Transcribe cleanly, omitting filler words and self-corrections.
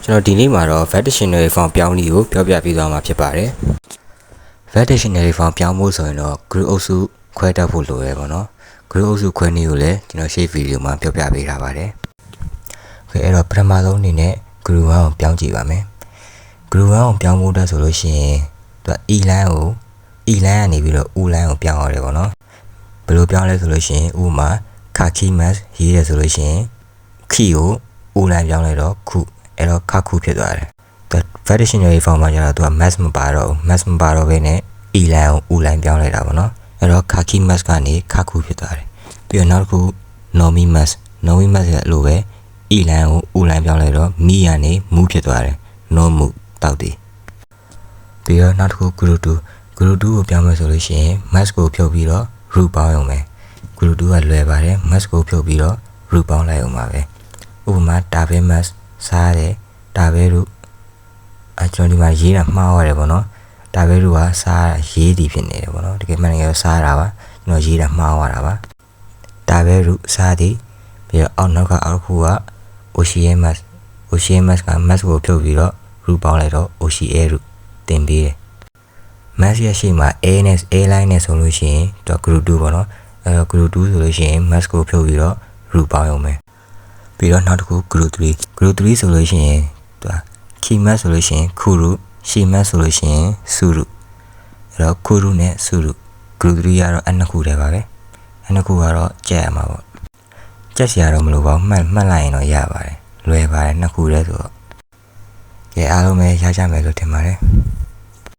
ကျွန်တော်ဒီနေ့မှာတော့ Vet Dictionary Form ပြောင်းနည်းကိုပြောပြပေးသွားမှာဖြစ်ပါတယ်။ Vet Dictionary Form ပြောင်းဖို့ဆိုရင်တော့ group အုပ်စုခွဲတတ်ဖို့လိုရဲပေါ့နော်။ group အုပ်စုခွဲနည်းကိုလည်းကျွန်တော်ရှေ့ဗီဒီယိုမှာပြောပြပေးထားပါတယ်။ အဲ့တော့ပထမဆုံးအနေနဲ့ group 1ကိုပြောင်းကြည့်ပါမယ်။ group 1ကိုပြောင်းဖို့အတွက်ဆိုလို့ရှိရင်သူက E line ကို E line ကနေပြီးတော့ U line ကိုပြောင်းရတယ်ပေါ့နော်။ဘယ်လိုပြောင်းလဲဆိုလို့ရှိရင်ဥပမာ khaki mask ရေးတယ်ဆိုလို့ရှိရင် key ကို U line ပြောင်းလိုက်တော့ခုအဲ့တော့ခခုဖြစ်သွားတယ်။ Vet Dictionary Form မှာကျတော့သူက mask မပါတော့ဘူး။ mask မပါတော့ဘဲနဲ့ E line ကို U line ပြောင်းလိုက်တာပေါ့နော်။အဲ့တော့ khaki mask ကနေခခုဖြစ်သွားတယ်။ပြီးတော့နောက်တစ်ခု normie mask ရဲ့အလိုပဲ E line ကို U line ပြောင်းလိုက်တော့ mi ကနေမူးဖြစ်သွားတယ်။ no မူတောက်တည်။ပြီးတော့နောက်တစ်ခု group 2ကိုပြောင်းမယ်ဆိုလို့ရှိရင် mask ကိုဖြုတ်ပြီးတော့ root ပေါင်းရုံပဲ။ group 2ကလွယ်ပါတယ်။ mask ကိုဖြုတ်ပြီးတော့ root ပေါင်းလိုက်ရုံပါပဲ။ဥပမာတာဘဲ mask စားတယ်တာဘဲတို့ကျွန်တော်ဒီမှာရေးတာမှားရတယ်ပေါ့နော်တာဘဲတို့ကစားရေးတည်ဖြစ်နေတယ်ပေါ့နော်တကယ်မှန်တယ်စားတာပါကျွန်တော်ရေးတာမှားသွားတာပါတာဘဲတို့စားတည်ပြီးတော့အောက်နောက်ကအောက်ခုက ocean mask က mask ကိုဖြုတ်ပြီးတော့ root ပေါင်းလိုက်တော့ ocean root တင်ပေးတယ် mask ရဲ့ရှေ့မှာ a line နဲ့ဆိုလို့ရှိရင်သူက group 2ပေါ့နော်အဲ့တော့ group 2ဆိုလို့ရှိရင် mask ကိုဖြုတ်ပြီးတော့ root ပေါင်းရုံပဲပြီးတော့နောက်တစ်ခု group 3ဆိုလို့ရှိရင်သူက key mask ဆိုလို့ရှိရင် ခုရု she mask ဆိုလို့ရှိရင် စုရုအဲ့တော့ခုရုနဲ့စုရု group 3ကတော့အဲ့နှစ်ခုတည်းပါပဲအဲ့နှစ်ခုကတော့ကြက်ရမှာပေါ့ကြက်စရာတော့မလိုပါဘူးမှတ်လိုက်ရင်တော့ရပါတယ်လွယ်ပါတယ်နှစ်ခုတည်းဆိုတော့ကဲအားလုံးပဲရကြမယ်လို့ထင်ပါတယ်